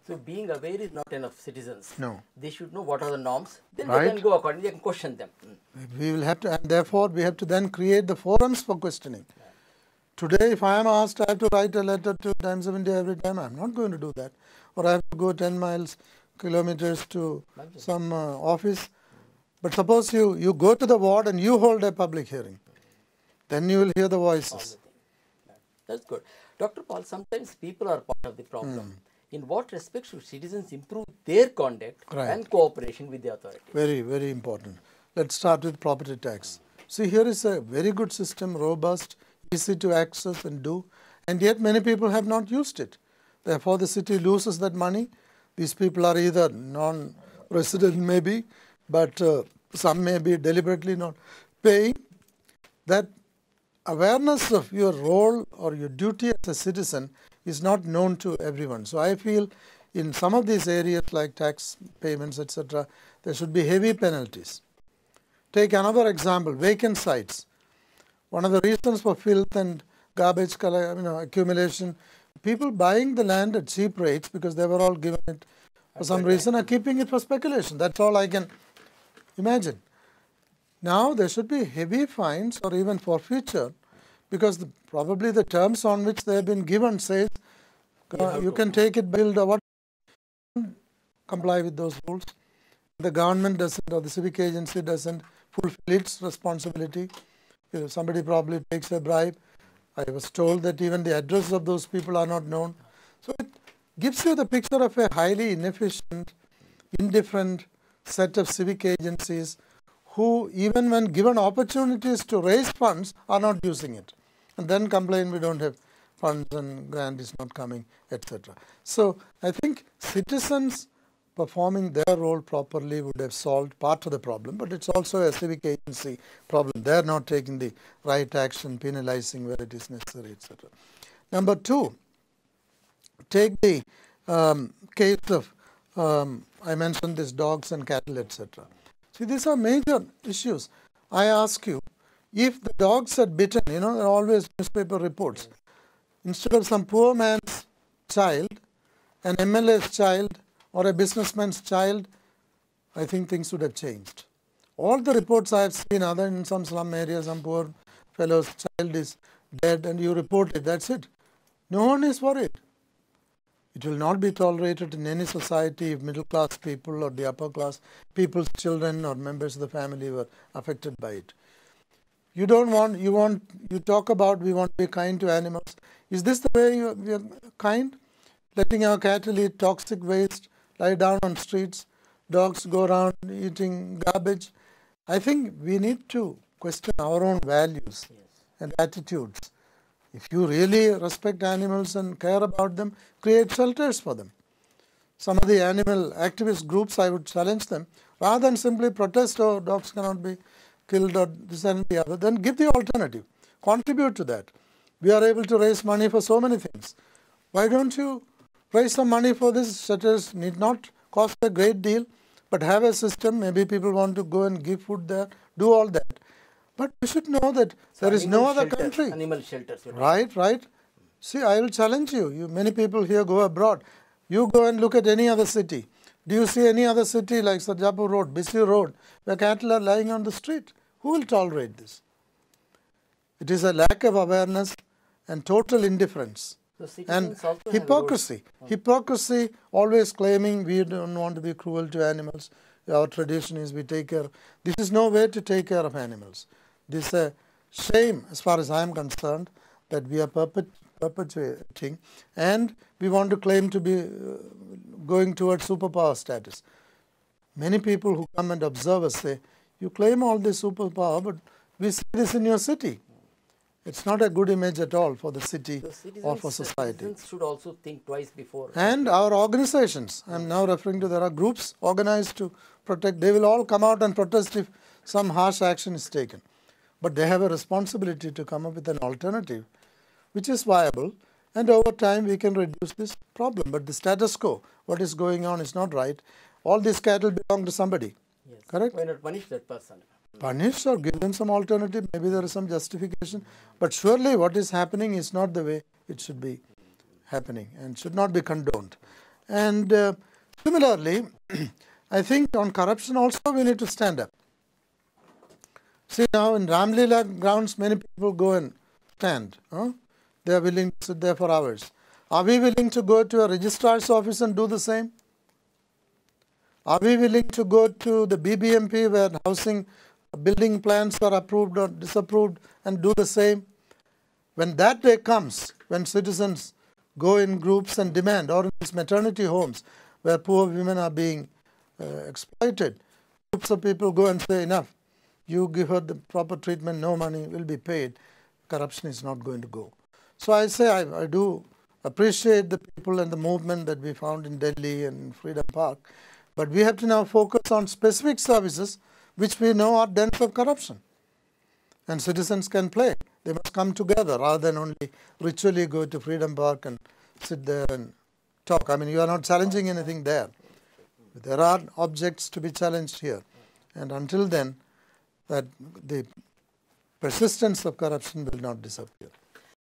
So being aware is not enough, citizens. No. They should know what are the norms, then Right. they can go accordingly, they can question them. We will have to, and therefore we have to then create the forums for questioning. Today, if I am asked, I have to write a letter to Times of India every time. I am not going to do that. Or I have to go 10 kilometers to some office. But suppose you go to the ward and you hold a public hearing. Then you will hear the voices. That's good. Dr. Paul, sometimes people are part of the problem. In what respect should citizens improve their conduct and cooperation with the authorities? Very, very important. Let's start with property tax. See, here is a very good system, robust, easy to access and do, and yet many people have not used it. Therefore, the city loses that money. These people are either non-resident maybe, but some may be deliberately not paying. That awareness of your role or your duty as a citizen is not known to everyone. So I feel in some of these areas like tax payments, etc., there should be heavy penalties. Take another example, vacant sites. One of the reasons for filth and garbage accumulation, people buying the land at cheap rates because they were all given it for some reason are keeping it for speculation. That's all I can imagine. Now there should be heavy fines or even forfeiture because probably the terms on which they have been given says you can take it, build or what, comply with those rules. The government doesn't or the civic agency doesn't fulfill its responsibility. Somebody probably takes a bribe. I was told that even the address of those people are not known. So it gives you the picture of a highly inefficient, indifferent set of civic agencies who, even when given opportunities to raise funds, are not using it. And then complain we don't have funds and grant is not coming, etc. So I think citizens performing their role properly would have solved part of the problem, but it's also a civic agency problem. They're not taking the right action, penalizing where it is necessary, etc. Number two, take the case of, I mentioned this dogs and cattle, etc. See, these are major issues. I ask you, if the dogs had bitten, there are always newspaper reports, instead of some poor man's child, an MLA's child, or a businessman's child, I think things would have changed. All the reports I have seen, other in some slum areas, some poor fellow's child is dead and you report it, that's it. No one is worried. It will not be tolerated in any society if middle class people or the upper class people's children or members of the family were affected by it. You talk about we want to be kind to animals. Is this the way we are kind? Letting our cattle eat toxic waste, lie down on streets, dogs go around eating garbage. I think we need to question our own values and attitudes. If you really respect animals and care about them, create shelters for them. Some of the animal activist groups, I would challenge them, rather than simply protest, oh, dogs cannot be killed or this and the other, then give the alternative. Contribute to that. We are able to raise money for so many things. Why don't you raise some money for this? Shelters need not cost a great deal, but have a system. Maybe people want to go and give food there, do all that. But you should know that there is no other country. Animal shelters. Right. See, I will challenge you. Many people here go abroad. You go and look at any other city. Do you see any other city like Sarjapur Road, Bissi Road, where cattle are lying on the street? Who will tolerate this? It is a lack of awareness and total indifference. And hypocrisy. Hypocrisy, always claiming we don't want to be cruel to animals. Our tradition is we take care. This is no way to take care of animals. This is a shame as far as I am concerned that we are perpetuating, and we want to claim to be going towards superpower status. Many people who come and observe us say, you claim all this superpower, but we see this in your city. It's not a good image at all for the city or for society. Citizens should also think twice before. And our organizations, I am now referring to, there are groups organized to protect. They will all come out and protest if some harsh action is taken. But they have a responsibility to come up with an alternative which is viable, and over time we can reduce this problem. But the status quo, what is going on, is not right. All these cattle belong to somebody. Yes. Correct? Why not punish that person? Punish or give them some alternative, maybe there is some justification. But surely what is happening is not the way it should be happening and should not be condoned. And similarly, I think on corruption also we need to stand up. See, now in Ramlila grounds, many people go and stand. They are willing to sit there for hours. Are we willing to go to a registrar's office and do the same? Are we willing to go to the BBMP where housing building plans are approved or disapproved and do the same? When that day comes, when citizens go in groups and demand, or in these maternity homes where poor women are being exploited, groups of people go and say, enough, you give her the proper treatment, no money will be paid, corruption is not going to go. So I say I do appreciate the people and the movement that we found in Delhi and Freedom Park, but we have to now focus on specific services which we know are dens of corruption. And citizens can play. They must come together rather than only ritually go to Freedom Park and sit there and talk. I mean, you are not challenging anything there. There are objects to be challenged here. And until then, that the persistence of corruption will not disappear.